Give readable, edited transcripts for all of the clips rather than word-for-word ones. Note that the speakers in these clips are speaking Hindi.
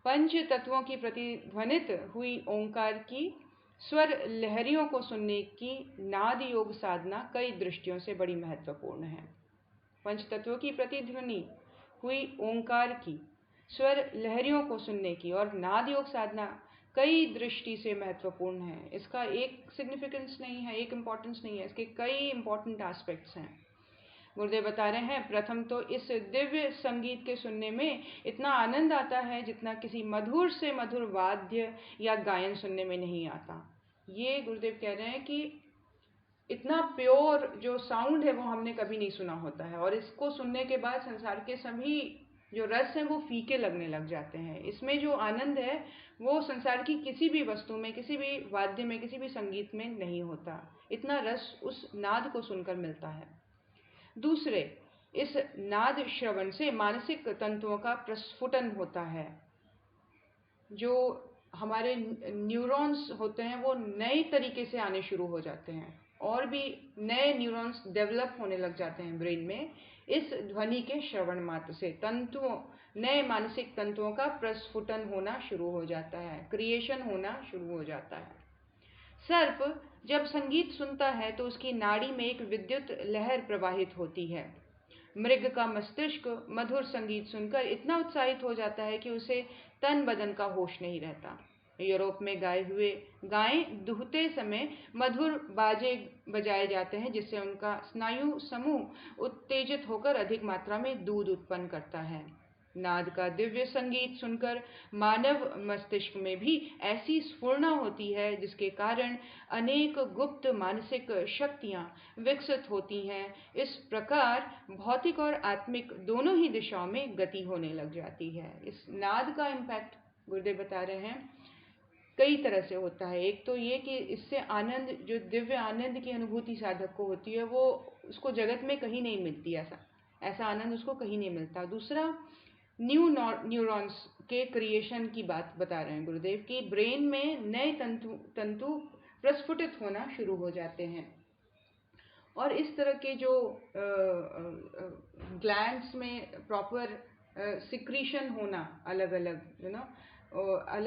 पंच तत्वों की प्रतिध्वनित हुई ओंकार की स्वर लहरियों को सुनने की नाद योग साधना कई दृष्टियों से बड़ी महत्वपूर्ण है। पंच तत्वों की प्रतिध्वनि हुई ओंकार की स्वर लहरियों को सुनने की और नाद योग साधना कई दृष्टि से महत्वपूर्ण है। इसका एक सिग्निफिकेंस नहीं है, एक इम्पॉर्टेंस नहीं है, इसके कई इंपॉर्टेंट एस्पेक्ट्स हैं। गुरुदेव बता रहे हैं, प्रथम तो इस दिव्य संगीत के सुनने में इतना आनंद आता है जितना किसी मधुर से मधुर वाद्य या गायन सुनने में नहीं आता। ये गुरुदेव कह रहे हैं कि इतना प्योर जो साउंड है वो हमने कभी नहीं सुना होता है, और इसको सुनने के बाद संसार के सभी जो रस हैं वो फीके लगने लग जाते हैं। इसमें जो आनंद है वो संसार की किसी भी वस्तु में, किसी भी वाद्य में, किसी भी संगीत में नहीं होता। इतना रस उस नाद को सुनकर मिलता है। दूसरे, इस नाद श्रवण से मानसिक तंतुओं का प्रस्फुटन होता है। जो हमारे न्यूरॉन्स होते हैं वो नए तरीके से आने शुरू हो जाते हैं, और भी नए न्यूरॉन्स डेवलप होने लग जाते हैं ब्रेन में इस ध्वनि के श्रवण मात्र से। तंतुओं, नए मानसिक तंतुओं का प्रस्फुटन होना शुरू हो जाता है, क्रिएशन होना शुरू हो जाता है। सर्प जब संगीत सुनता है तो उसकी नाड़ी में एक विद्युत लहर प्रवाहित होती है। मृग का मस्तिष्क मधुर संगीत सुनकर इतना उत्साहित हो जाता है कि उसे तन बदन का होश नहीं रहता। यूरोप में गायें दुहते समय मधुर बाजे बजाए जाते हैं, जिससे उनका स्नायु समूह उत्तेजित होकर अधिक मात्रा में दूध उत्पन्न करता है। नाद का दिव्य संगीत सुनकर मानव मस्तिष्क में भी ऐसी स्फुरना होती है जिसके कारण अनेक गुप्त मानसिक शक्तियां विकसित होती हैं। इस प्रकार भौतिक और आत्मिक दोनों ही दिशाओं में गति होने लग जाती है। इस नाद का इम्पैक्ट गुरुदेव बता रहे हैं कई तरह से होता है। एक तो ये कि इससे आनंद, जो दिव्य आनंद की अनुभूति साधक को होती है, वो उसको जगत में कहीं नहीं मिलती, ऐसा आनंद उसको कहीं नहीं मिलता। दूसरा, न्यूरॉन्स के क्रिएशन की बात बता रहे हैं गुरुदेव की ब्रेन में नए तंतु प्रस्फुटित होना शुरू हो जाते हैं, और इस तरह के जो ग्लैंड्स में प्रॉपर सिक्रीशन होना, अलग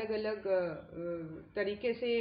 अलग तरीके से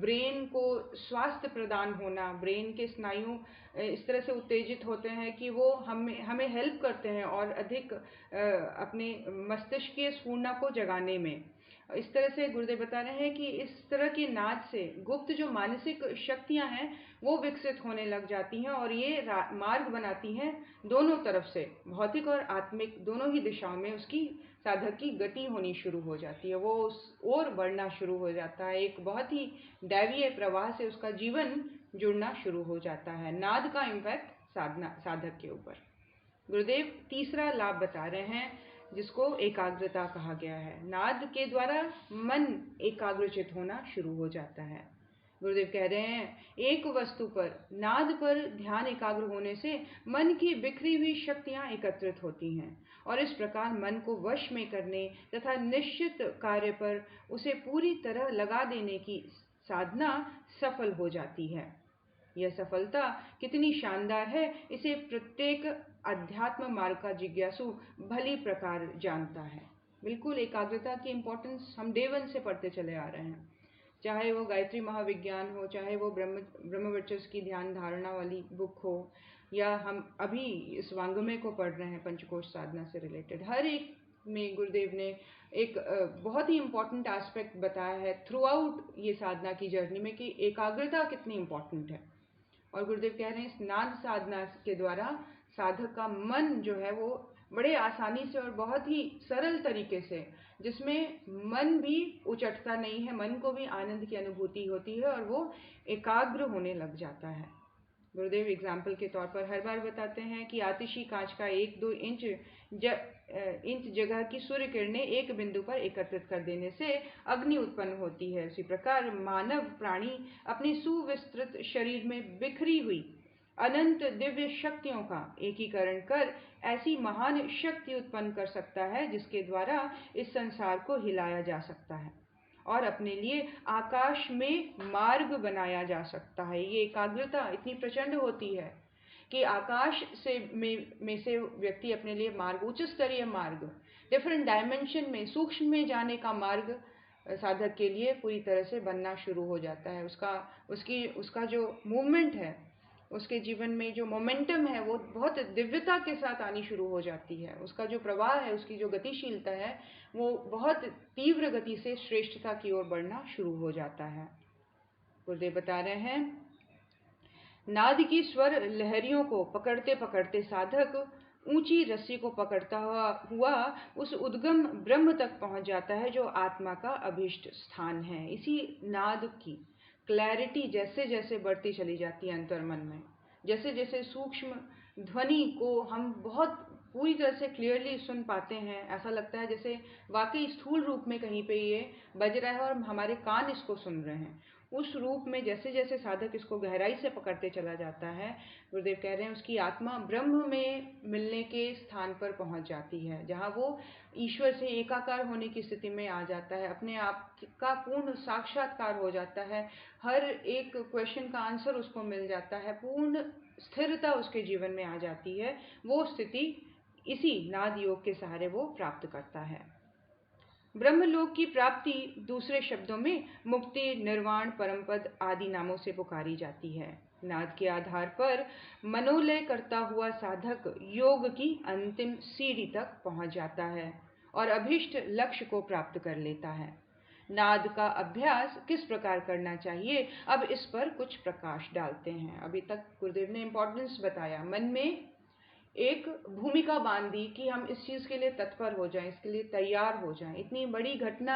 ब्रेन को स्वास्थ्य प्रदान होना, ब्रेन के स्नायु इस तरह से उत्तेजित होते हैं कि वो हमें हेल्प करते हैं और अधिक अपने मस्तिष्कीय स्फूर्णा को जगाने में। इस तरह से गुरुदेव बता रहे हैं कि इस तरह की नाद से गुप्त जो मानसिक शक्तियां हैं वो विकसित होने लग जाती हैं, और ये मार्ग बनाती हैं दोनों तरफ से, भौतिक और आत्मिक दोनों ही दिशाओं में उसकी साधक की गति होनी शुरू हो जाती है। वो उस ओर बढ़ना शुरू हो जाता है, एक बहुत ही दैवीय प्रवाह से उसका जीवन जुड़ना शुरू हो जाता है। नाद का इम्पैक्ट साधक के ऊपर। गुरुदेव तीसरा लाभ बता रहे हैं जिसको एकाग्रता कहा गया है। नाद के द्वारा मन एकाग्रचित होना शुरू हो जाता है। गुरुदेव कह रहे हैं, एक वस्तु पर, नाद पर ध्यान एकाग्र होने से मन की बिखरी हुई शक्तियां एकत्रित होती हैं, और इस प्रकार मन को वश में करने तथा निश्चित कार्य पर उसे पूरी तरह लगा देने की साधना सफल हो जाती है। यह सफलता कितनी शानदार है, इसे प्रत्येक अध्यात्म मार्ग का जिज्ञासु भली प्रकार जानता है। बिल्कुल एकाग्रता की इम्पोर्टेंस हम डे वन से पढ़ते चले आ रहे हैं, चाहे वो गायत्री महाविज्ञान हो, चाहे वो ब्रह्मवर्चस्व की ध्यान धारणा वाली बुक हो, या हम अभी इस वांग्मय को पढ़ रहे हैं पंचकोश साधना से रिलेटेड। हर एक में गुरुदेव ने एक बहुत ही इम्पोर्टेंट एस्पेक्ट बताया है थ्रू आउट ये साधना की जर्नी में, कि एकाग्रता कितनी इम्पोर्टेंट है। और गुरुदेव कह रहे हैं इस नाद साधना के द्वारा साधक का मन जो है वो बड़े आसानी से और बहुत ही सरल तरीके से, जिसमें मन भी उचटता नहीं है, मन को भी आनंद की अनुभूति होती है और वो एकाग्र होने लग जाता है। गुरुदेव एग्जाम्पल के तौर पर हर बार बताते हैं कि आतिशी कांच का 1-2 इंच जगह की सूर्य किरणें एक बिंदु पर एकत्रित कर देने से अग्नि उत्पन्न होती है। उसी प्रकार मानव प्राणी अपनी सुविस्तृत शरीर में बिखरी हुई अनंत दिव्य शक्तियों का एकीकरण कर ऐसी महान शक्ति उत्पन्न कर सकता है जिसके द्वारा इस संसार को हिलाया जा सकता है और अपने लिए आकाश में मार्ग बनाया जा सकता है। ये एकाग्रता इतनी प्रचंड होती है कि आकाश से में से व्यक्ति अपने लिए मार्ग, उच्च स्तरीय मार्ग, डिफरेंट डायमेंशन में, सूक्ष्म में जाने का मार्ग साधक के लिए पूरी तरह से बनना शुरू हो जाता है। उसका जो मूवमेंट है, उसके जीवन में जो मोमेंटम है, वो बहुत दिव्यता के साथ आनी शुरू हो जाती है। उसका जो प्रवाह है, उसकी जो गतिशीलता है, वो बहुत तीव्र गति से श्रेष्ठता की ओर बढ़ना शुरू हो जाता है। गुरुदेव बता रहे हैं, नाद की स्वर लहरियों को पकड़ते पकड़ते साधक ऊंची रस्सी को पकड़ता हुआ उस उद्गम ब्रह्म तक पहुंच जाता है, जो आत्मा का अभीष्ट स्थान है। इसी नाद की क्लैरिटी जैसे जैसे बढ़ती चली जाती है अंतर्मन में, जैसे जैसे सूक्ष्म ध्वनि को हम बहुत पूरी तरह से क्लियरली सुन पाते हैं, ऐसा लगता है जैसे वाकई स्थूल रूप में कहीं पे ये बज रहा है और हमारे कान इसको सुन रहे हैं। उस रूप में जैसे जैसे साधक इसको गहराई से पकड़ते चला जाता है, गुरुदेव कह रहे हैं, उसकी आत्मा ब्रह्म में मिलने के स्थान पर पहुंच जाती है, जहां वो ईश्वर से एकाकार होने की स्थिति में आ जाता है, अपने आप का पूर्ण साक्षात्कार हो जाता है, हर एक क्वेश्चन का आंसर उसको मिल जाता है, पूर्ण स्थिरता उसके जीवन में आ जाती है। वो स्थिति इसी नाद योग के सहारे वो प्राप्त करता है। ब्रह्मलोक की प्राप्ति दूसरे शब्दों में मुक्ति, निर्वाण, परमपद आदि नामों से पुकारी जाती है। नाद के आधार पर मनोलय करता हुआ साधक योग की अंतिम सीढ़ी तक पहुंच जाता है और अभीष्ट लक्ष्य को प्राप्त कर लेता है। नाद का अभ्यास किस प्रकार करना चाहिए, अब इस पर कुछ प्रकाश डालते हैं। अभी तक गुरुदेव ने इम्पोर्टेंस बताया, मन में एक भूमिका बांधी कि हम इस चीज़ के लिए तत्पर हो जाएं, इसके लिए तैयार हो जाएं। इतनी बड़ी घटना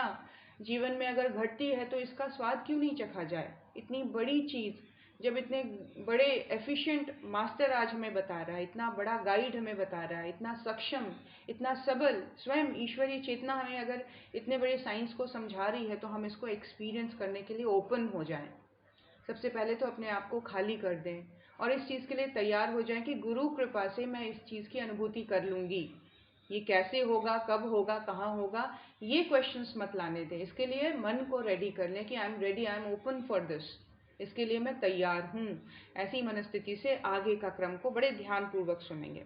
जीवन में अगर घटती है तो इसका स्वाद क्यों नहीं चखा जाए। इतनी बड़ी चीज़, जब इतने बड़े एफिशिएंट मास्टर आज हमें बता रहा है, इतना बड़ा गाइड हमें बता रहा है, इतना सक्षम, इतना सबल, स्वयं ईश्वरीय चेतना हमें अगर इतने बड़े साइंस को समझा रही है, तो हम इसको एक्सपीरियंस करने के लिए ओपन हो जाएं। सबसे पहले तो अपने आप को खाली कर दें और इस चीज़ के लिए तैयार हो जाएं कि गुरु कृपा से मैं इस चीज़ की अनुभूति कर लूँगी। ये कैसे होगा, कब होगा, कहाँ होगा, ये क्वेश्चंस मत लाने दें। इसके लिए मन को रेडी कर लें कि I am ready, I am open for this, इसके लिए मैं तैयार हूँ। ऐसी मनस्थिति से आगे का क्रम को बड़े ध्यानपूर्वक सुनेंगे।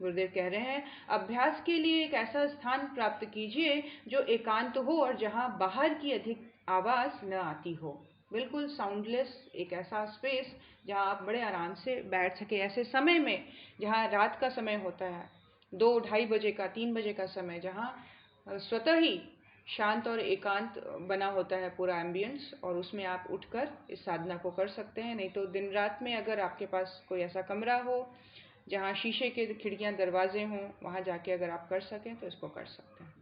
गुरुदेव कह रहे हैं, अभ्यास के लिए एक ऐसा स्थान प्राप्त कीजिए जो एकांत हो और जहाँ बाहर की अधिक आवाज़ न आती हो। बिल्कुल साउंडलेस एक ऐसा स्पेस जहाँ आप बड़े आराम से बैठ सके। ऐसे समय में जहाँ रात का समय होता है, 2-2:30 बजे का, 3 बजे का समय, जहाँ स्वतः ही शांत और एकांत बना होता है पूरा एम्बियंस, और उसमें आप उठकर इस साधना को कर सकते हैं। नहीं तो दिन रात में अगर आपके पास कोई ऐसा कमरा हो जहाँ शीशे के खिड़कियाँ दरवाजे हों, वहाँ जाके अगर आप कर सकें तो इसको कर सकते हैं।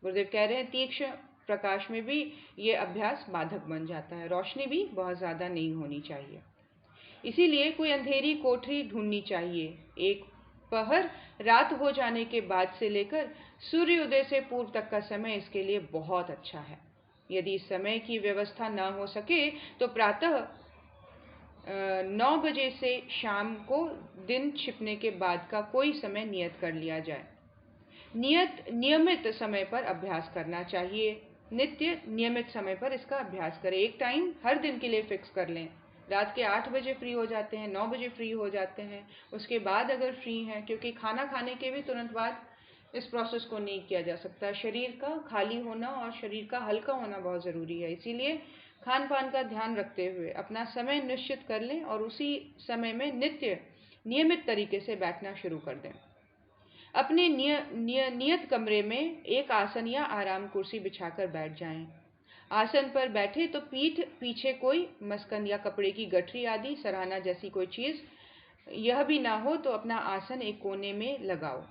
गुरुदेव कह रहे हैं, तीक्ष्ण प्रकाश में भी ये अभ्यास बाधक बन जाता है, रोशनी भी बहुत ज़्यादा नहीं होनी चाहिए। इसीलिए कोई अंधेरी कोठरी ढूंढनी चाहिए। एक पहर रात हो जाने के बाद से लेकर सूर्योदय से पूर्व तक का समय इसके लिए बहुत अच्छा है। यदि समय की व्यवस्था न हो सके तो प्रातः 9 बजे से शाम को दिन छिपने के बाद का कोई समय नियत कर लिया जाए। नियमित समय पर अभ्यास करना चाहिए। नित्य नियमित समय पर इसका अभ्यास करें। एक टाइम हर दिन के लिए फिक्स कर लें। रात के 8 बजे फ्री हो जाते हैं, 9 बजे फ्री हो जाते हैं, उसके बाद अगर फ्री हैं, क्योंकि खाना खाने के भी तुरंत बाद इस प्रोसेस को नहीं किया जा सकता। शरीर का खाली होना और शरीर का हल्का होना बहुत ज़रूरी है। इसीलिए खान पान का ध्यान रखते हुए अपना समय निश्चित कर लें और उसी समय में नियमित तरीके से बैठना शुरू कर दें। अपने नियत कमरे में एक आसन या आराम कुर्सी बिछाकर बैठ जाएं। आसन पर बैठे तो पीठ पीछे कोई मस्कन या कपड़े की गठरी आदि सराहना जैसी कोई चीज़ यह भी ना हो तो अपना आसन एक कोने में लगाओ।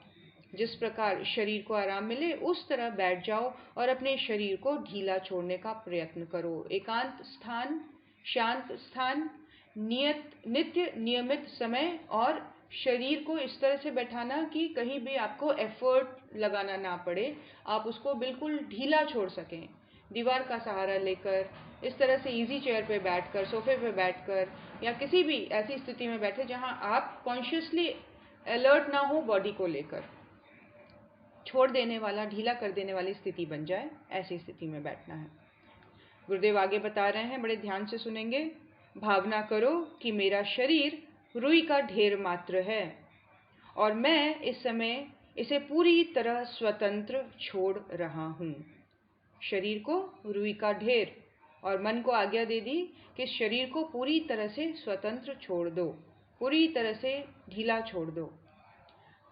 जिस प्रकार शरीर को आराम मिले उस तरह बैठ जाओ और अपने शरीर को ढीला छोड़ने का प्रयत्न करो। एकांत स्थान, शांत स्थान, नित्य नियमित समय और शरीर को इस तरह से बैठाना कि कहीं भी आपको एफर्ट लगाना ना पड़े, आप उसको बिल्कुल ढीला छोड़ सकें। दीवार का सहारा लेकर, इस तरह से इजी चेयर पे बैठकर, सोफे पे बैठकर, या किसी भी ऐसी स्थिति में बैठे जहां आप कॉन्शियसली अलर्ट ना हो, बॉडी को लेकर छोड़ देने वाला, ढीला कर देने वाली स्थिति बन जाए, ऐसी स्थिति में बैठना है। गुरुदेव आगे बता रहे हैं, बड़े ध्यान से सुनेंगे। भावना करो कि मेरा शरीर रुई का ढेर मात्र है और मैं इस समय इसे पूरी तरह स्वतंत्र छोड़ रहा हूँ। शरीर को रुई का ढेर और मन को आज्ञा दे दी कि शरीर को पूरी तरह से स्वतंत्र छोड़ दो, पूरी तरह से ढीला छोड़ दो।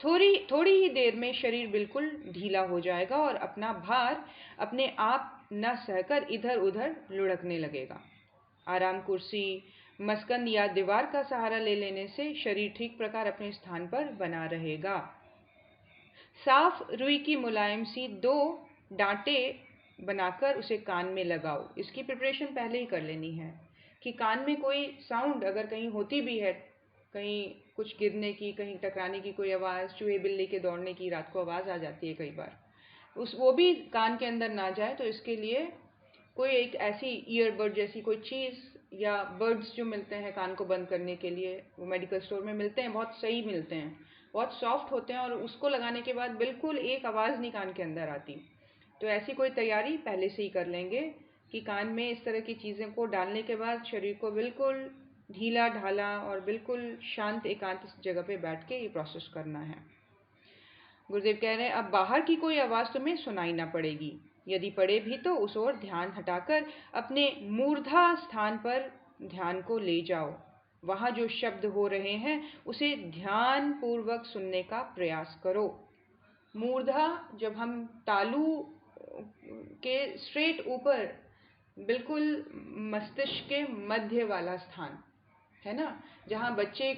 थोड़ी ही देर में शरीर बिल्कुल ढीला हो जाएगा और अपना भार अपने आप न सहकर इधर उधर लुढ़कने लगेगा। आराम कुर्सी, मस्कंद या दीवार का सहारा ले लेने से शरीर ठीक प्रकार अपने स्थान पर बना रहेगा। साफ रुई की मुलायम सी 2 डांटे बनाकर उसे कान में लगाओ। इसकी प्रिपरेशन पहले ही कर लेनी है कि कान में कोई साउंड अगर कहीं होती भी है, कहीं कुछ गिरने की, कहीं टकराने की कोई आवाज़, चूहे बिल्ली के दौड़ने की रात को आवाज़ आ जाती है कई बार, वो भी कान के अंदर ना जाए। तो इसके लिए कोई एक ऐसी ईयरबड जैसी कोई चीज़ या बर्ड्स जो मिलते हैं कान को बंद करने के लिए, वो मेडिकल स्टोर में मिलते हैं, बहुत सही मिलते हैं, बहुत सॉफ्ट होते हैं और उसको लगाने के बाद बिल्कुल एक आवाज़ नहीं कान के अंदर आती। तो ऐसी कोई तैयारी पहले से ही कर लेंगे कि कान में इस तरह की चीज़ों को डालने के बाद शरीर को बिल्कुल ढीला ढाला और बिल्कुल शांत एकांत जगह पे बैठ के ये प्रोसेस करना है। गुरुदेव कह रहे हैं अब बाहर की कोई आवाज़ तुम्हें सुनाई ना पड़ेगी। यदि पड़े भी तो उस ओर ध्यान हटाकर अपने मूर्धा स्थान पर ध्यान को ले जाओ। वहाँ जो शब्द हो रहे हैं उसे ध्यान पूर्वक सुनने का प्रयास करो। मूर्धा, जब हम तालू के स्ट्रेट ऊपर, बिल्कुल मस्तिष्क के मध्य वाला स्थान है ना, जहाँ बच्चे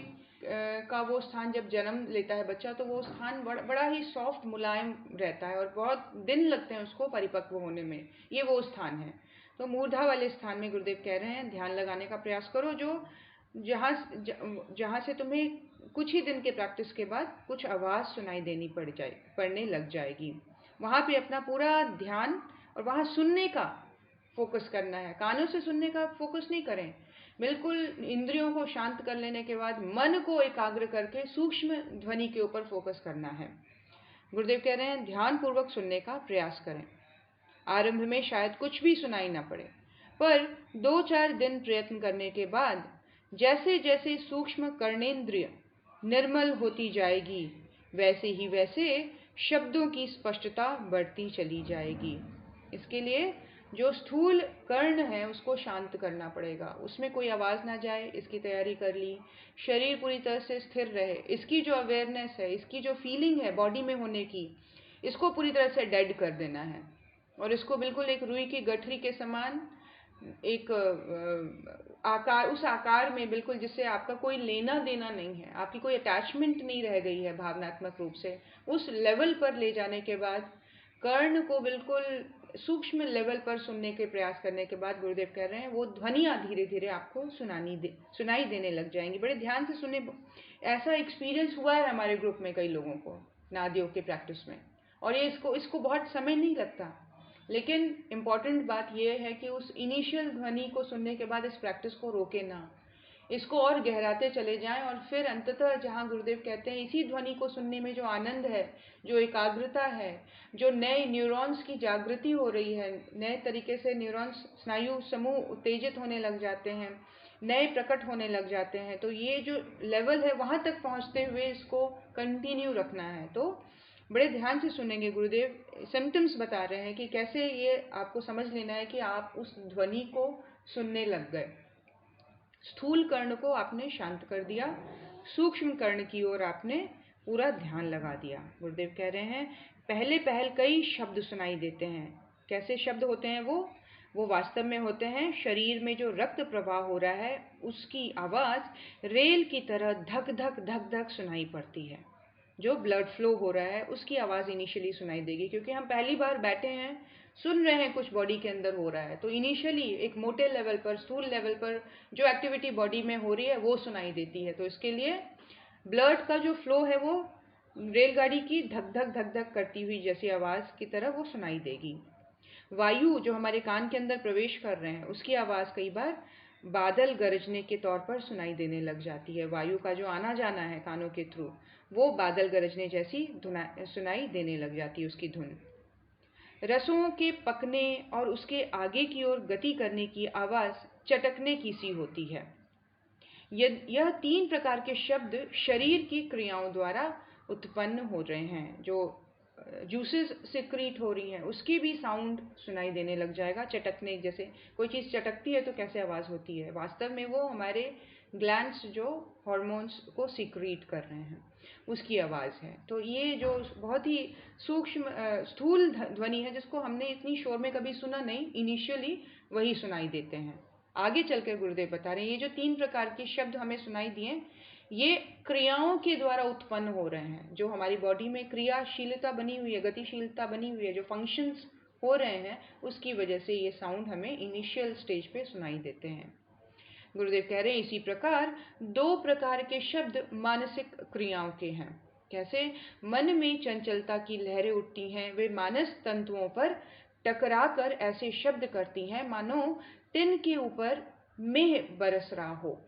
का वो स्थान, जब जन्म लेता है बच्चा तो वो स्थान बड़ा ही सॉफ्ट मुलायम रहता है और बहुत दिन लगते हैं उसको परिपक्व होने में, ये वो स्थान है। तो मूर्धा वाले स्थान में गुरुदेव कह रहे हैं ध्यान लगाने का प्रयास करो, जो जहाँ से तुम्हें कुछ ही दिन के प्रैक्टिस के बाद कुछ आवाज़ सुनाई देनी पड़ने लग जाएगी। वहाँ पे अपना पूरा ध्यान और वहाँ सुनने का फोकस करना है। कानों से सुनने का फोकस नहीं करें, बिल्कुल इंद्रियों को शांत कर लेने के बाद मन को एकाग्र करके सूक्ष्म ध्वनि के ऊपर फोकस करना है। गुरुदेव कह रहे हैं ध्यान पूर्वक सुनने का प्रयास करें। आरंभ में शायद कुछ भी सुनाई ना पड़े, पर 2-4 दिन प्रयत्न करने के बाद जैसे जैसे सूक्ष्म कर्णेंद्रिय निर्मल होती जाएगी, वैसे शब्दों की स्पष्टता बढ़ती चली जाएगी। इसके लिए जो स्थूल कर्ण है उसको शांत करना पड़ेगा, उसमें कोई आवाज़ ना जाए, इसकी तैयारी कर ली। शरीर पूरी तरह से स्थिर रहे, इसकी जो अवेयरनेस है, इसकी जो फीलिंग है बॉडी में होने की, इसको पूरी तरह से डेड कर देना है और इसको बिल्कुल एक रुई की गठरी के समान एक आकार, उस आकार में बिल्कुल जिससे आपका कोई लेना देना नहीं है, आपकी कोई अटैचमेंट नहीं रह गई है भावनात्मक रूप से, उस लेवल पर ले जाने के बाद कर्ण को बिल्कुल सूक्ष्म लेवल पर सुनने के प्रयास करने के बाद गुरुदेव कह रहे हैं वो ध्वनियाँ धीरे धीरे आपको सुनाई देने लग जाएंगी। बड़े ध्यान से सुने। ऐसा एक्सपीरियंस हुआ है हमारे ग्रुप में कई लोगों को नादियों के प्रैक्टिस में, और ये इसको बहुत समय नहीं लगता, लेकिन इम्पॉर्टेंट बात यह है कि उस इनिशियल ध्वनि को सुनने के बाद इस प्रैक्टिस को रोके ना, इसको और गहराते चले जाएं और फिर अंततः जहाँ गुरुदेव कहते हैं इसी ध्वनि को सुनने में जो आनंद है, जो एकाग्रता है, जो नए न्यूरॉन्स की जागृति हो रही है, नए तरीके से न्यूरॉन्स स्नायु समूह उत्तेजित होने लग जाते हैं, नए प्रकट होने लग जाते हैं, तो ये जो लेवल है वहाँ तक पहुँचते हुए इसको कंटिन्यू रखना है। तो बड़े ध्यान से सुनेंगे। गुरुदेव सिम्टम्स बता रहे हैं कि कैसे ये आपको समझ लेना है कि आप उस ध्वनि को सुनने लग गए। स्थूल कर्ण को आपने शांत कर दिया, सूक्ष्म कर्ण की ओर आपने पूरा ध्यान लगा दिया। गुरुदेव कह रहे हैं पहल कई शब्द सुनाई देते हैं। कैसे शब्द होते हैं वो वास्तव में होते हैं शरीर में जो रक्त प्रवाह हो रहा है उसकी आवाज़ रेल की तरह धक धक सुनाई पड़ती है। जो ब्लड फ्लो हो रहा है उसकी आवाज़ इनिशियली सुनाई देगी, क्योंकि हम पहली बार बैठे हैं, सुन रहे हैं कुछ बॉडी के अंदर हो रहा है, तो इनिशियली एक मोटे लेवल पर, स्थूल लेवल पर जो एक्टिविटी बॉडी में हो रही है वो सुनाई देती है। तो इसके लिए ब्लड का जो फ्लो है वो रेलगाड़ी की धक धक करती हुई जैसी आवाज़ की तरह वो सुनाई देगी। वायु जो हमारे कान के अंदर प्रवेश कर रहे हैं उसकी आवाज़ कई बार बादल गरजने के तौर पर सुनाई देने लग जाती है। वायु का जो आना जाना है कानों के थ्रू वो बादल गरजने जैसी सुनाई देने लग जाती है उसकी धुन। रसों के पकने और उसके आगे की ओर गति करने की आवाज़ चटकने की सी होती है। यह 3 प्रकार के शब्द शरीर की क्रियाओं द्वारा उत्पन्न हो रहे हैं, जो जूसेस सिक्रीट हो रही हैं, उसकी भी साउंड सुनाई देने लग जाएगा। चटकने, जैसे कोई चीज़ चटकती है तो कैसे आवाज़ होती है, वास्तव में वो हमारे ग्लैंड्स जो हॉर्मोन्स को सिक्रीट कर रहे हैं उसकी आवाज़ है। तो ये जो बहुत ही सूक्ष्म स्थूल ध्वनि है जिसको हमने इतनी शोर में कभी सुना नहीं, इनिशियली वही सुनाई देते हैं। आगे चलकर गुरुदेव बता रहे हैं ये जो 3 प्रकार के शब्द हमें सुनाई दिए, ये क्रियाओं के द्वारा उत्पन्न हो रहे हैं। जो हमारी बॉडी में क्रियाशीलता बनी हुई है, गतिशीलता बनी हुई है, जो फंक्शंस हो रहे हैं, उसकी वजह से ये साउंड हमें इनिशियल स्टेज पे सुनाई देते हैं। गुरुदेव कह रहे हैं इसी प्रकार 2 प्रकार के शब्द मानसिक क्रियाओं के हैं। कैसे? मन में चंचलता की लहरें उठती हैं, वे मानस तंतुओं पर टकराकर ऐसे शब्द करती हैं मानो टिन के ऊपर मेह बरस रहा हो।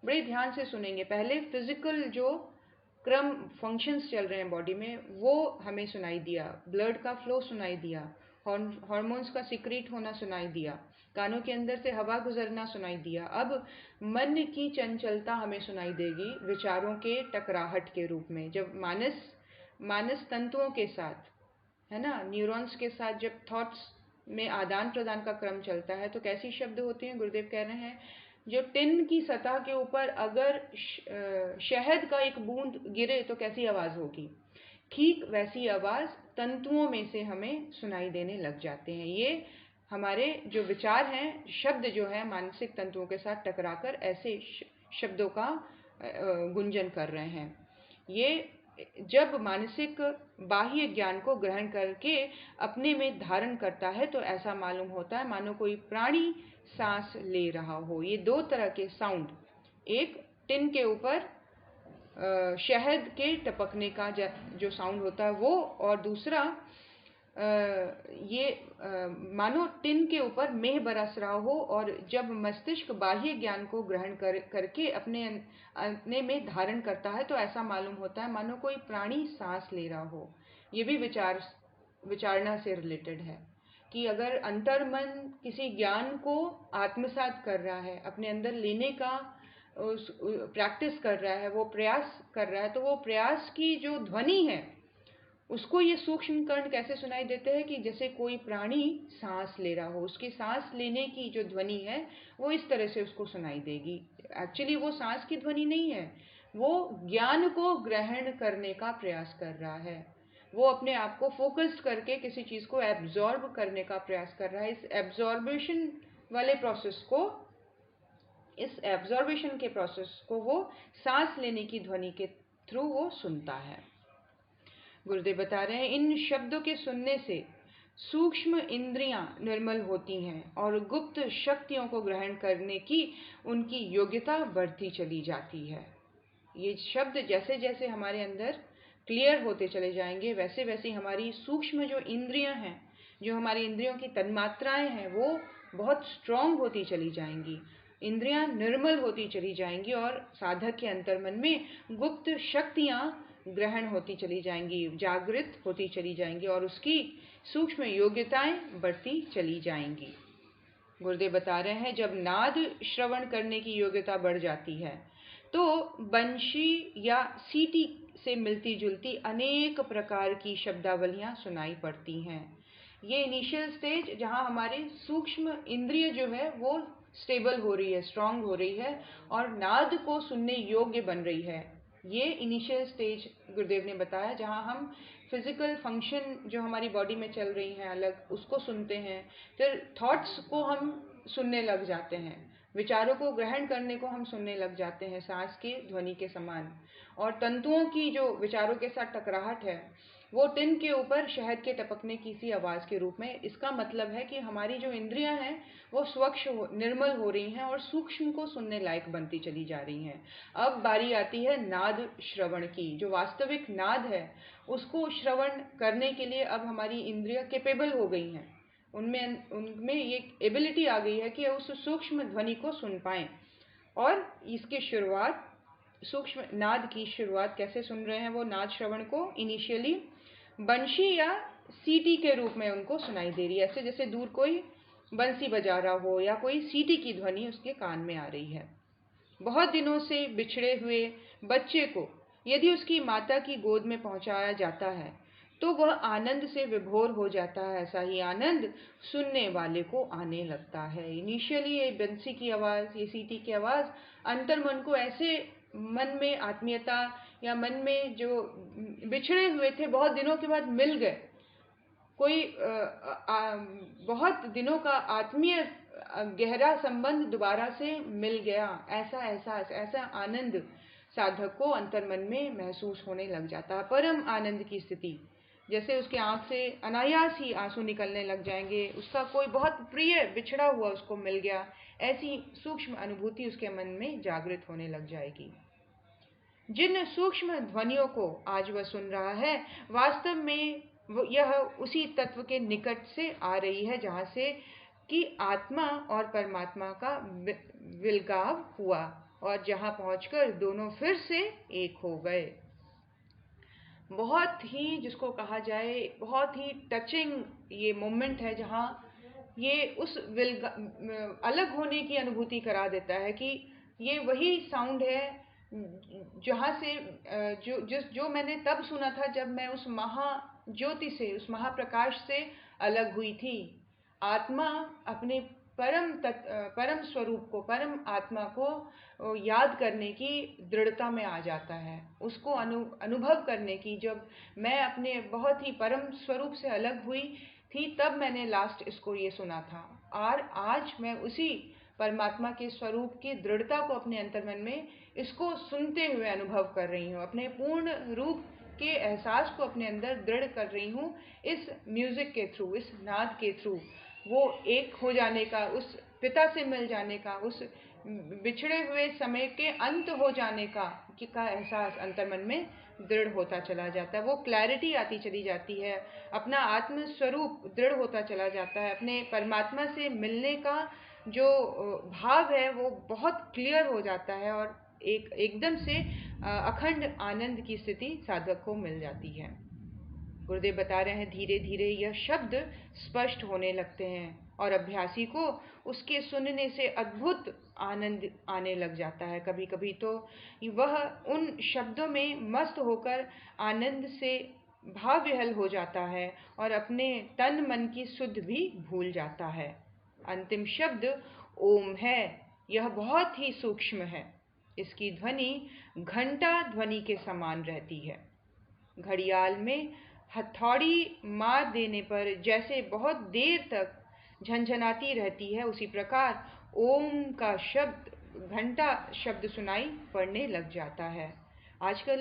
बड़े ध्यान से सुनेंगे। पहले फिजिकल जो क्रम फंक्शंस चल रहे हैं बॉडी में वो हमें सुनाई दिया, ब्लड का फ्लो सुनाई दिया, हार्मोन्स का सिक्रीट होना सुनाई दिया, कानों के अंदर से हवा गुजरना सुनाई दिया। अब मन की चंचलता हमें सुनाई देगी विचारों के टकराहट के रूप में। जब मानस तंतुओं के साथ, है ना, न्यूरॉन्स के साथ जब थॉट्स में आदान प्रदान का क्रम चलता है तो कैसी शब्द होते हैं? गुरुदेव कह रहे हैं जो टिन की सतह के ऊपर अगर शहद का एक बूंद गिरे तो कैसी आवाज़ होगी, ठीक वैसी आवाज़ तंतुओं में से हमें सुनाई देने लग जाते हैं। ये हमारे जो विचार हैं, शब्द जो है मानसिक तंतुओं के साथ टकराकर ऐसे शब्दों का गुंजन कर रहे हैं। ये जब मानसिक बाह्य ज्ञान को ग्रहण करके अपने में धारण करता है तो ऐसा मालूम होता है मानो कोई प्राणी सांस ले रहा हो। ये 2 तरह के साउंड, एक टिन के ऊपर शहद के टपकने का जो साउंड होता है वो, और दूसरा ये मानो टिन के ऊपर मेह बरस रहा हो। और जब मस्तिष्क बाह्य ज्ञान को ग्रहण करके अपने में धारण करता है तो ऐसा मालूम होता है मानो कोई प्राणी सांस ले रहा हो। ये भी विचारना से रिलेटेड है कि अगर अंतर्मन किसी ज्ञान को आत्मसात कर रहा है, अपने अंदर लेने का प्रैक्टिस कर रहा है, वो प्रयास कर रहा है, तो वो प्रयास की जो ध्वनि है उसको ये सूक्ष्म कण कैसे सुनाई देते हैं कि जैसे कोई प्राणी सांस ले रहा हो। उसकी सांस लेने की जो ध्वनि है वो इस तरह से उसको सुनाई देगी। एक्चुअली वो सांस की ध्वनि नहीं है, वो ज्ञान को ग्रहण करने का प्रयास कर रहा है। वो अपने आप को फोकस्ड करके किसी चीज़ को एब्जॉर्ब करने का प्रयास कर रहा है। इस एब्जॉर्बेशन वाले प्रोसेस को, इस एब्जॉर्बेशन के प्रोसेस को वो सांस लेने की ध्वनि के थ्रू वो सुनता है। गुरुदेव बता रहे हैं इन शब्दों के सुनने से सूक्ष्म इंद्रियां निर्मल होती हैं और गुप्त शक्तियों को ग्रहण करने की उनकी योग्यता बढ़ती चली जाती है। ये शब्द जैसे जैसे हमारे अंदर क्लियर होते चले जाएंगे वैसे वैसे हमारी सूक्ष्म जो इंद्रियां हैं, जो हमारी इंद्रियों की तन्मात्राएं हैं, वो बहुत स्ट्रांग होती चली जाएंगी, इंद्रियां निर्मल होती चली जाएंगी और साधक के अंतर्मन में गुप्त शक्तियां ग्रहण होती चली जाएंगी, जागृत होती चली जाएंगी और उसकी सूक्ष्म योग्यताएं बढ़ती चली जाएंगी। गुरुदेव बता रहे हैं जब नाद श्रवण करने की योग्यता बढ़ जाती है तो बंशी या सीटी से मिलती जुलती अनेक प्रकार की शब्दावलियां सुनाई पड़ती हैं। ये इनिशियल स्टेज जहां हमारी सूक्ष्म इंद्रिय जो है वो स्टेबल हो रही है, स्ट्रांग हो रही है और नाद को सुनने योग्य बन रही है। ये इनिशियल स्टेज गुरुदेव ने बताया जहां हम फिजिकल फंक्शन जो हमारी बॉडी में चल रही हैं अलग, उसको सुनते हैं, फिर थॉट्स को हम सुनने लग जाते हैं, विचारों को ग्रहण करने को हम सुनने लग जाते हैं सांस की ध्वनि के समान, और तंतुओं की जो विचारों के साथ टकराहट है वो टिन के ऊपर शहद के टपकने की सी आवाज़ के रूप में। इसका मतलब है कि हमारी जो इंद्रियां हैं वो स्वच्छ निर्मल हो रही हैं और सूक्ष्म को सुनने लायक बनती चली जा रही हैं। अब बारी आती है नाद श्रवण की। जो वास्तविक नाद है उसको श्रवण करने के लिए अब हमारी इंद्रियां कैपेबल हो गई हैं, उनमें ये एबिलिटी आ गई है कि उस सूक्ष्म ध्वनि को सुन पाएं। और इसकी शुरुआत, सूक्ष्म नाद की शुरुआत कैसे सुन रहे हैं वो नाद श्रवण को इनिशियली बंशी या सीटी के रूप में उनको सुनाई दे रही है, ऐसे जैसे दूर कोई बंसी बजा रहा हो या कोई सीटी की ध्वनि उसके कान में आ रही है। बहुत दिनों से बिछड़े हुए बच्चे को यदि उसकी माता की गोद में पहुंचाया जाता है तो वह आनंद से विभोर हो जाता है। ऐसा ही आनंद सुनने वाले को आने लगता है। इनिशियली ये बंसी की आवाज़, ये सीटी की आवाज़ अंतर मन को ऐसे मन में आत्मीयता या मन में जो बिछड़े हुए थे बहुत दिनों के बाद मिल गए, कोई बहुत दिनों का आत्मीय गहरा संबंध दोबारा से मिल गया, ऐसा एहसास, ऐसा आनंद साधक को अंतर्मन में महसूस होने लग जाता है। परम आनंद की स्थिति, जैसे उसके आंख से अनायास ही आंसू निकलने लग जाएंगे, उसका कोई बहुत प्रिय बिछड़ा हुआ उसको मिल गया, ऐसी सूक्ष्म अनुभूति उसके मन में जागृत होने लग जाएगी। जिन सूक्ष्म ध्वनियों को आज वह सुन रहा है, वास्तव में यह उसी तत्व के निकट से आ रही है जहाँ से कि आत्मा और परमात्मा का विलगाव हुआ और जहाँ पहुंचकर दोनों फिर से एक हो गए। बहुत ही, जिसको कहा जाए, बहुत ही टचिंग ये मोमेंट है जहाँ ये उस अलग होने की अनुभूति करा देता है कि ये वही साउंड है जहाँ से जो मैंने तब सुना था जब मैं उस महाज्योति से, उस महाप्रकाश से अलग हुई थी। आत्मा अपने परम स्वरूप को, परम आत्मा को याद करने की दृढ़ता में आ जाता है, उसको अनुभव करने की। जब मैं अपने बहुत ही परम स्वरूप से अलग हुई थी तब मैंने लास्ट इसको ये सुना था, और आज मैं उसी परमात्मा के स्वरूप की दृढ़ता को अपने अंतर्मन में इसको सुनते हुए अनुभव कर रही हूँ, अपने पूर्ण रूप के एहसास को अपने अंदर दृढ़ कर रही हूँ इस म्यूजिक के थ्रू, इस नाद के थ्रू। वो एक हो जाने का, उस पिता से मिल जाने का, उस बिछड़े हुए समय के अंत हो जाने का एहसास अंतर्मन में दृढ़ होता चला जाता है। वो क्लैरिटी आती चली जाती है, अपना आत्म स्वरूप दृढ़ होता चला जाता है, अपने परमात्मा से मिलने का जो भाव है वो बहुत क्लियर हो जाता है और एकदम से अखंड आनंद की स्थिति साधक को मिल जाती है। गुरुदेव बता रहे हैं धीरे धीरे यह शब्द स्पष्ट होने लगते हैं और अभ्यासी को उसके सुनने से अद्भुत आनंद आने लग जाता है। कभी कभी तो वह उन शब्दों में मस्त होकर आनंद से भाव विहल हो जाता है और अपने तन मन की सुध भी भूल जाता है। अंतिम शब्द ओम है। यह बहुत ही सूक्ष्म है। इसकी ध्वनि घंटा ध्वनि के समान रहती है। घड़ियाल में हथौड़ी मार देने पर जैसे बहुत देर तक झनझनाती रहती है, उसी प्रकार ओम का शब्द, घंटा शब्द सुनाई पड़ने लग जाता है। आजकल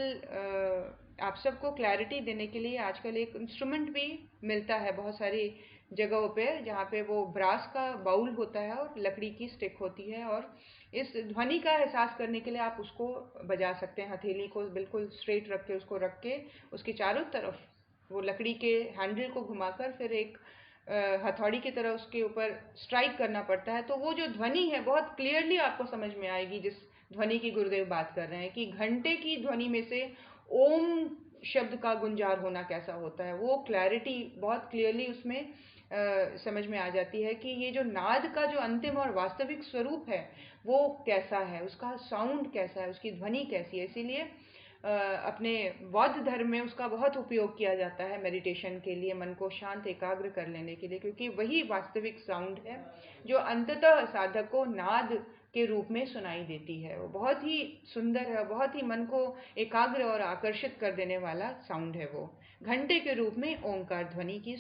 आप सबको क्लैरिटी देने के लिए आजकल एक इंस्ट्रूमेंट भी मिलता है बहुत सारी जगहों पे, जहाँ पे वो ब्रास का बाउल होता है और लकड़ी की स्टिक होती है, और इस ध्वनि का एहसास करने के लिए आप उसको बजा सकते हैं। हथेली को बिल्कुल स्ट्रेट रख के, उसको रख के उसके चारों तरफ वो लकड़ी के हैंडल को घुमाकर फिर एक हथौड़ी की तरह उसके ऊपर स्ट्राइक करना पड़ता है। तो वो जो ध्वनि है बहुत क्लियरली आपको समझ में आएगी, जिस ध्वनि की गुरुदेव बात कर रहे हैं कि घंटे की ध्वनि में से ओम शब्द का गुंजार होना कैसा होता है, वो क्लैरिटी बहुत क्लियरली उसमें समझ में आ जाती है कि ये जो नाद का जो अंतिम और वास्तविक स्वरूप है वो कैसा है, उसका साउंड कैसा है, उसकी ध्वनि कैसी है। इसीलिए अपने बौद्ध धर्म में उसका बहुत उपयोग किया जाता है मेडिटेशन के लिए, मन को शांत एकाग्र कर लेने के लिए, क्योंकि वही वास्तविक साउंड है जो अंततः साधक को नाद के रूप में सुनाई देती है। वो बहुत ही सुंदर है, बहुत ही मन को एकाग्र और आकर्षित कर देने वाला साउंड है। वो घंटे के रूप में ओंकार ध्वनि की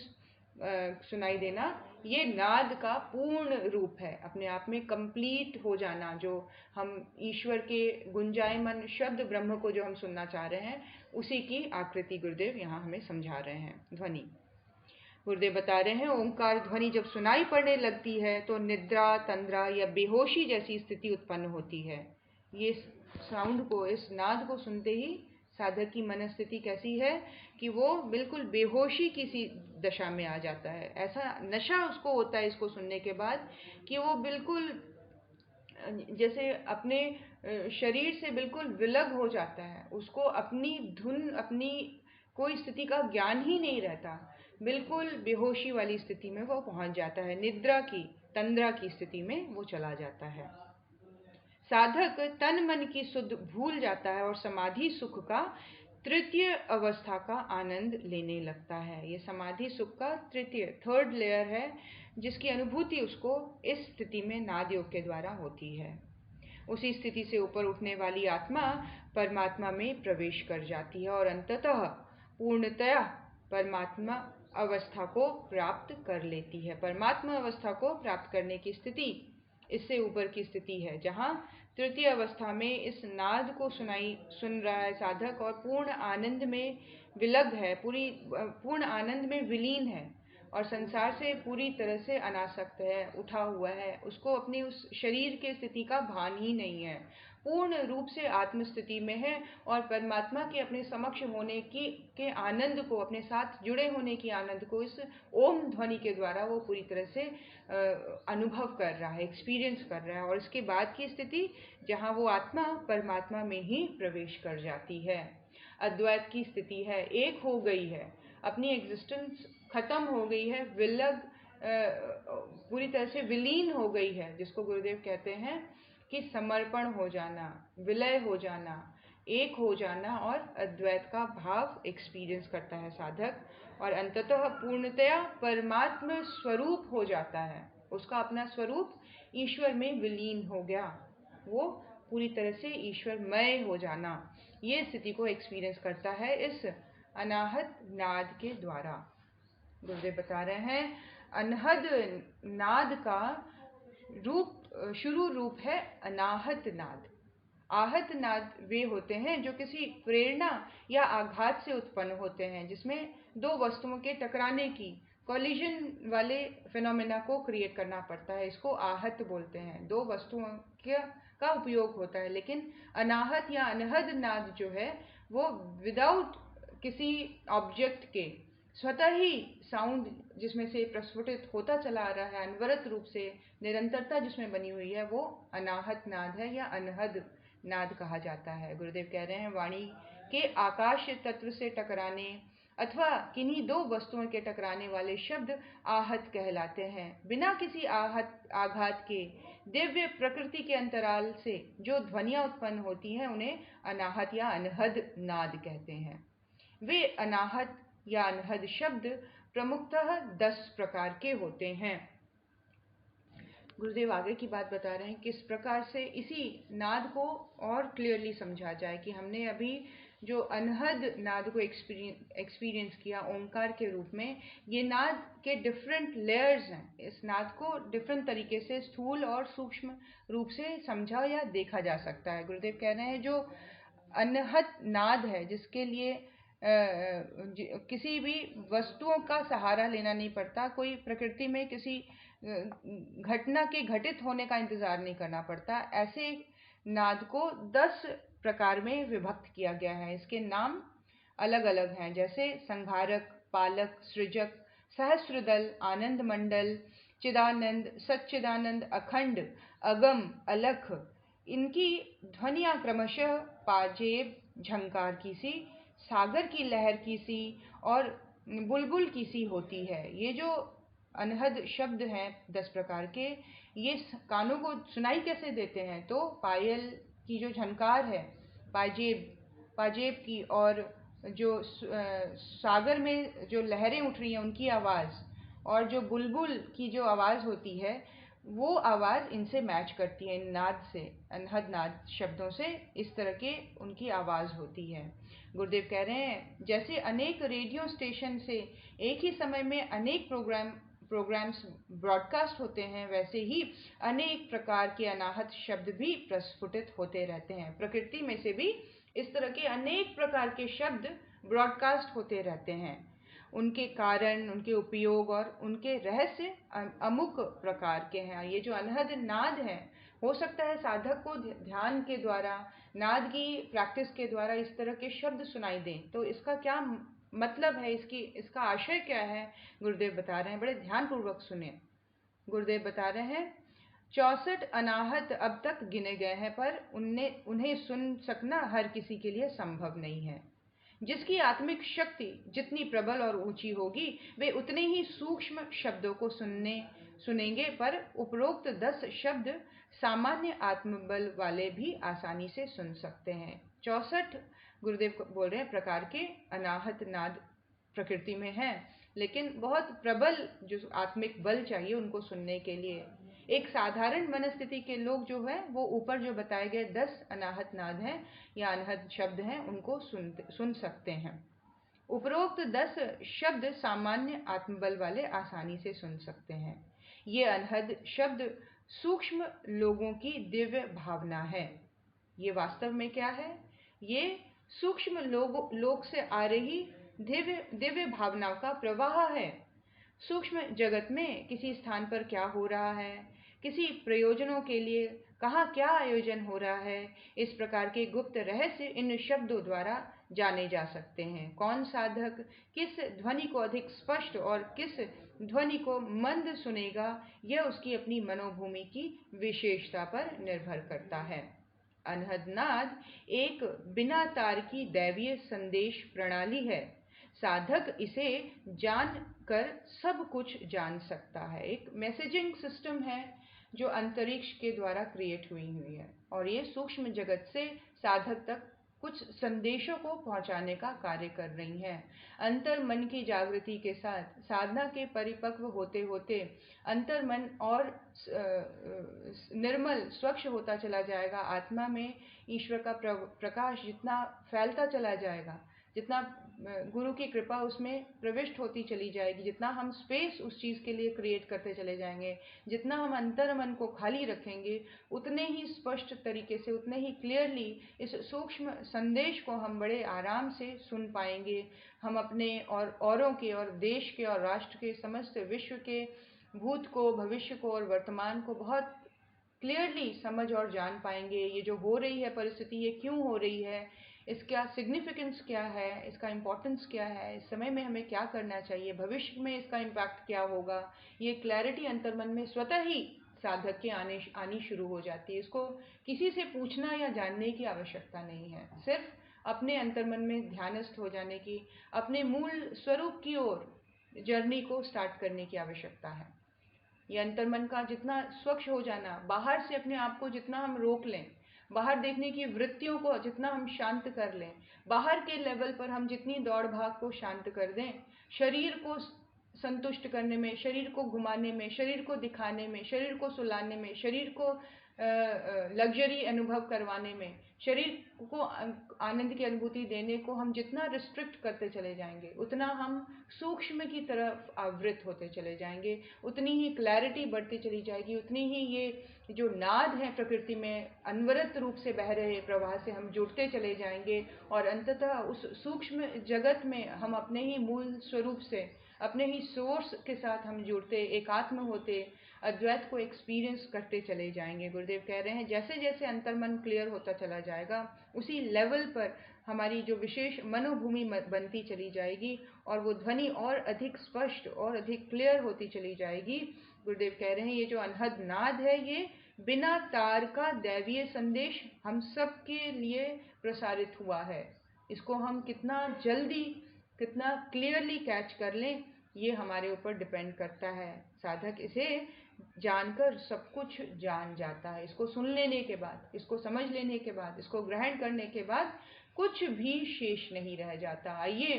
सुनाई देना, ये नाद का पूर्ण रूप है, अपने आप में कंप्लीट हो जाना। जो हम ईश्वर के गुंजायमान शब्द ब्रह्म को जो हम सुनना चाह रहे हैं, उसी की आकृति गुरुदेव यहाँ हमें समझा रहे हैं। ध्वनि गुरुदेव बता रहे हैं ओंकार ध्वनि जब सुनाई पड़ने लगती है तो निद्रा, तंद्रा या बेहोशी जैसी स्थिति उत्पन्न होती है। ये साउंड को, इस नाद को सुनते ही साधक की मनस्थिति कैसी है कि वो बिल्कुल बेहोशी की सी दशा में आ जाता है। ऐसा नशा उसको होता है इसको सुनने के बाद कि वो बिल्कुल जैसे अपने शरीर से बिल्कुल विलग हो जाता है, उसको अपनी धुन, अपनी कोई स्थिति का ज्ञान ही नहीं रहता, बिल्कुल बेहोशी वाली स्थिति में वो पहुंच जाता है, निद्रा की, तंद्रा की स्थिति में वो चला जाता है। साधक तन मन की सुध भूल जाता है और समाधि सुख का तृतीय अवस्था का आनंद लेने लगता है। ये समाधि सुख का थर्ड लेयर है, जिसकी अनुभूति उसको इस स्थिति में नाद योग के द्वारा होती है। उसी स्थिति से ऊपर उठने वाली आत्मा परमात्मा में प्रवेश कर जाती है और अंततः पूर्णतया परमात्मा अवस्था को प्राप्त कर लेती है। परमात्मा अवस्था को प्राप्त करने की स्थिति इससे ऊपर की स्थिति है, जहाँ तृतीय अवस्था में इस नाद को सुन रहा है साधक और पूर्ण आनंद में विलग्न है, पूर्ण आनंद में विलीन है और संसार से पूरी तरह से अनासक्त है, उठा हुआ है। उसको अपनी उस शरीर के स्थिति का भान ही नहीं है, पूर्ण रूप से आत्म स्थिति में है और परमात्मा के अपने समक्ष होने के आनंद को, अपने साथ जुड़े होने की आनंद को इस ओम ध्वनि के द्वारा वो पूरी तरह से अनुभव कर रहा है, एक्सपीरियंस कर रहा है। और इसके बाद की स्थिति जहाँ वो आत्मा परमात्मा में ही प्रवेश कर जाती है, अद्वैत की स्थिति है, एक हो गई है, अपनी एग्जिस्टेंस खत्म हो गई है, पूरी तरह से विलीन हो गई है, जिसको गुरुदेव कहते हैं कि समर्पण हो जाना, विलय हो जाना, एक हो जाना और अद्वैत का भाव एक्सपीरियंस करता है साधक और अंततः पूर्णतया परमात्मा स्वरूप हो जाता है। उसका अपना स्वरूप ईश्वर में विलीन हो गया, वो पूरी तरह से ईश्वरमय हो जाना, ये स्थिति को एक्सपीरियंस करता है इस अनाहत नाद के द्वारा। गुरुदेव बता रहे हैं अनहद नाद का शुरू रूप है अनाहत नाद। आहत नाद वे होते हैं जो किसी प्रेरणा या आघात से उत्पन्न होते हैं, जिसमें दो वस्तुओं के टकराने की कोलिजन वाले फिनोमेना को क्रिएट करना पड़ता है। इसको आहत बोलते हैं, दो वस्तुओं का उपयोग होता है। लेकिन अनाहत या अनहद नाद जो है वो विदाउट किसी ऑब्जेक्ट के स्वतः ही साउंड जिसमें से प्रस्फुटित होता चला आ रहा है, अनवरत रूप से निरंतरता जिसमें बनी हुई है, वो अनाहत नाद है या अनहद नाद कहा जाता है। गुरुदेव कह रहे हैं वाणी के आकाश तत्व से टकराने अथवा किन्हीं दो वस्तुओं के टकराने वाले शब्द आहत कहलाते हैं। बिना किसी आघात के दिव्य प्रकृति के अंतराल से जो ध्वनियां उत्पन्न होती हैं उन्हें अनाहत या अनहद नाद कहते हैं। वे अनाहत या अनहद शब्द प्रमुखतः 10 प्रकार के होते हैं। गुरुदेव आगे की बात बता रहे हैं किस प्रकार से इसी नाद को और क्लियरली समझा जाए कि हमने अभी जो अनहद नाद को एक्सपीरियंस किया ओंकार के रूप में, ये नाद के डिफरेंट लेयर्स हैं। इस नाद को डिफरेंट तरीके से स्थूल और सूक्ष्म रूप से समझा या देखा जा सकता है। गुरुदेव कह रहे हैं जो अनहद नाद है, जिसके लिए किसी भी वस्तुओं का सहारा लेना नहीं पड़ता, कोई प्रकृति में किसी घटना के घटित होने का इंतजार नहीं करना पड़ता, ऐसे नाद को 10 प्रकार में विभक्त किया गया है। इसके नाम अलग अलग हैं, जैसे संहारक, पालक, सृजक, सहस्त्रदल, आनंद मंडल, चिदानंद, सच्चिदानंद, अखंड, अगम, अलख। इनकी ध्वनियां क्रमशः पाजेब, झंकार की सी, सागर की लहर की सी और बुलबुल की सी होती है। ये जो अनहद शब्द हैं 10 प्रकार के, ये कानों को सुनाई कैसे देते हैं? तो पायल की जो झनकार है, पाजेब की, और जो सागर में जो लहरें उठ रही हैं उनकी आवाज़, और जो बुलबुल की जो आवाज़ होती है वो आवाज़ इनसे मैच करती है, इन नाद से, अनहद नाद शब्दों से इस तरह के उनकी आवाज़ होती है। गुरुदेव कह रहे हैं जैसे अनेक रेडियो स्टेशन से एक ही समय में अनेक प्रोग्राम्स ब्रॉडकास्ट होते हैं, वैसे ही अनेक प्रकार के अनाहत शब्द भी प्रस्फुटित होते रहते हैं। प्रकृति में से भी इस तरह के अनेक प्रकार के शब्द ब्रॉडकास्ट होते रहते हैं। उनके कारण, उनके उपयोग और उनके रहस्य अमुक प्रकार के हैं। ये जो अनहद नाद है, हो सकता है साधक को ध्यान के द्वारा, नाद की प्रैक्टिस के द्वारा इस तरह के शब्द सुनाई दें, तो इसका क्या मतलब है, इसका आशय क्या है, गुरुदेव बता रहे हैं। बड़े ध्यानपूर्वक सुने। गुरुदेव बता रहे हैं 64 अनाहत अब तक गिने गए हैं, पर उन्हें सुन सकना हर किसी के लिए संभव नहीं है। जिसकी आत्मिक शक्ति जितनी प्रबल और ऊंची होगी, वे उतने ही सूक्ष्म शब्दों को सुनने सुनेंगे, पर उपरोक्त 10 शब्द सामान्य आत्मबल वाले भी आसानी से सुन सकते हैं। 64 गुरुदेव बोल रहे हैं प्रकार के अनाहत नाद प्रकृति में है, लेकिन बहुत प्रबल जो आत्मिक बल चाहिए उनको सुनने के लिए। एक साधारण मनस्थिति के लोग जो है वो ऊपर जो बताए गए 10 अनाहत नाद हैं या अनाहत शब्द हैं उनको सुन सकते हैं। उपरोक्त 10 शब्द सामान्य आत्मबल वाले आसानी से सुन सकते हैं। ये अनहद शब्द सूक्ष्म लोगों की दिव्य भावना है। ये वास्तव में क्या है? ये सूक्ष्म लोग से आ रही दिव्य भावनाओं का प्रवाह है। सूक्ष्म जगत में किसी स्थान पर क्या हो रहा है, किसी प्रयोजनों के लिए कहाँ क्या आयोजन हो रहा है, इस प्रकार के गुप्त रहस्य इन शब्दों द्वारा जाने जा सकते हैं। कौन साधक किस ध्वनि को अधिक स्पष्ट और किस ध्वनि को मंद सुनेगा, यह उसकी अपनी मनोभूमि की विशेषता पर निर्भर करता है। अनहद नाद एक बिना तार की दैवीय संदेश प्रणाली है। साधक इसे जानकर सब कुछ जान सकता है। एक मैसेजिंग सिस्टम है जो अंतरिक्ष के द्वारा क्रिएट हुई है, और ये सूक्ष्म जगत से साधक तक कुछ संदेशों को पहुंचाने का कार्य कर रही है। अंतर मन की जागृति के साथ साधना के परिपक्व होते होते अंतर मन और निर्मल स्वच्छ होता चला जाएगा। आत्मा में ईश्वर का प्रकाश जितना फैलता चला जाएगा, जितना गुरु की कृपा उसमें प्रविष्ट होती चली जाएगी, जितना हम स्पेस उस चीज़ के लिए क्रिएट करते चले जाएंगे, जितना हम अंतर मन को खाली रखेंगे, उतने ही स्पष्ट तरीके से, उतने ही क्लियरली इस सूक्ष्म संदेश को हम बड़े आराम से सुन पाएंगे। हम अपने और औरों के और देश के और राष्ट्र के, समस्त विश्व के भूत को, भविष्य को और वर्तमान को बहुत क्लियरली समझ और जान पाएंगे। ये जो हो रही है परिस्थिति, ये क्यों हो रही है, इसका सिग्निफिकेंस क्या है, इसका इम्पोर्टेंस क्या है, इस समय में हमें क्या करना चाहिए, भविष्य में इसका इम्पैक्ट क्या होगा, ये क्लैरिटी अंतर्मन में स्वतः ही साधक के आनी शुरू हो जाती है। इसको किसी से पूछना या जानने की आवश्यकता नहीं है, सिर्फ अपने अंतर्मन में ध्यानस्थ हो जाने की, अपने मूल स्वरूप की ओर जर्नी को स्टार्ट करने की आवश्यकता है। ये अंतर्मन का जितना स्वच्छ हो जाना, बाहर से अपने आप को जितना हम रोक लें, बाहर देखने की वृत्तियों को जितना हम शांत कर लें, बाहर के लेवल पर हम जितनी दौड़ भाग को शांत कर दें, शरीर को संतुष्ट करने में, शरीर को घुमाने में, शरीर को दिखाने में, शरीर को सुलाने में, शरीर को लग्जरी अनुभव करवाने में, शरीर को आनंद की अनुभूति देने को हम जितना रिस्ट्रिक्ट करते चले जाएंगे, उतना हम सूक्ष्म की तरफ आवृत होते चले जाएंगे, उतनी ही क्लैरिटी बढ़ती चली जाएगी, उतनी ही ये जो नाद है प्रकृति में अनवरत रूप से बह रहे प्रवाह से हम जुड़ते चले जाएंगे, और अंततः उस सूक्ष्म जगत में हम अपने ही मूल स्वरूप से, अपने ही सोर्स के साथ हम जुड़ते, एकात्म होते, अद्वैत को एक्सपीरियंस करते चले जाएंगे। गुरुदेव कह रहे हैं जैसे जैसे अंतर्मन क्लियर होता चला जाएगा, उसी लेवल पर हमारी जो विशेष मनोभूमि बनती चली जाएगी, और वो ध्वनि और अधिक स्पष्ट और अधिक क्लियर होती चली जाएगी। गुरुदेव कह रहे हैं ये जो अनहद नाद है, ये बिना तार का दैवीय संदेश हम सब के लिए प्रसारित हुआ है। इसको हम कितना जल्दी, कितना क्लियरली कैच कर लें, ये हमारे ऊपर डिपेंड करता है। साधक इसे जानकर सब कुछ जान जाता है। इसको सुन लेने के बाद, इसको समझ लेने के बाद, इसको ग्रहण करने के बाद कुछ भी शेष नहीं रह जाता। आइए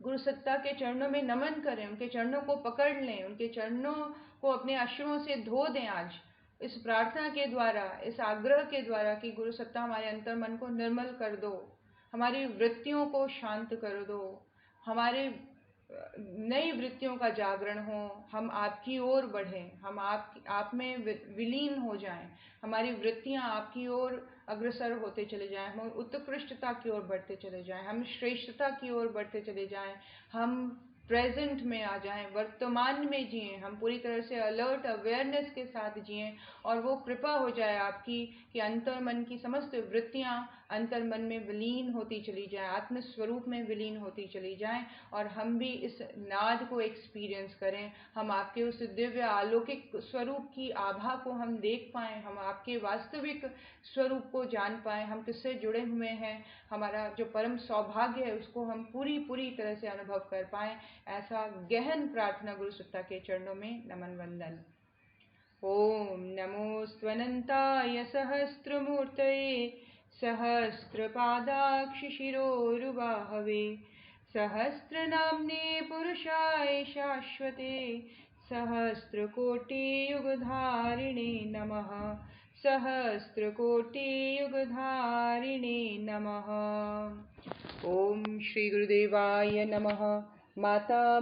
गुरु सत्ता के चरणों में नमन करें, उनके चरणों को पकड़ लें, उनके चरणों को अपने अश्रुओं से धो दें आज इस प्रार्थना के द्वारा, इस आग्रह के द्वारा कि गुरु सत्ता हमारे अंतर्मन को निर्मल कर दो, हमारी वृत्तियों को शांत कर दो, हमारे नई वृत्तियों का जागरण हो, हम आपकी ओर बढ़ें, हम आप में विलीन हो जाएं, हमारी वृत्तियां आपकी ओर अग्रसर होते चले जाएं, हम उत्कृष्टता की ओर बढ़ते चले जाएं, हम श्रेष्ठता की ओर बढ़ते चले जाएं, हम प्रेजेंट में आ जाएं, वर्तमान में जिएं, हम पूरी तरह से अलर्ट अवेयरनेस के साथ जिएं, और वो कृपा हो जाए आपकी कि अंतर्मन की समस्त वृत्तियां अंतर्मन में विलीन होती चली जाएं, आत्मस्वरूप में विलीन होती चली जाएं, और हम भी इस नाद को एक्सपीरियंस करें, हम आपके उस दिव्य अलौकिक स्वरूप की आभा को हम देख पाएं, हम आपके वास्तविक स्वरूप को जान पाएं, हम किससे जुड़े हुए हैं, हमारा जो परम सौभाग्य है उसको हम पूरी तरह से अनुभव कर पाएं। ऐसा गहन प्रार्थना गुरु सत्ता के चरणों में नमन वंदन। ओम नमो स्वनंताय सहस्त्रमूर्तये सहस्रपादाक्ष शिरोरुबाहवे सहस्रनाम्ने पुरुषाय शाश्वते सहस्रकोटियुगधारिणे नमः सहस्रकोटियुगधारिणे नमः। ओम श्री गुरुदेवाय नमः। माता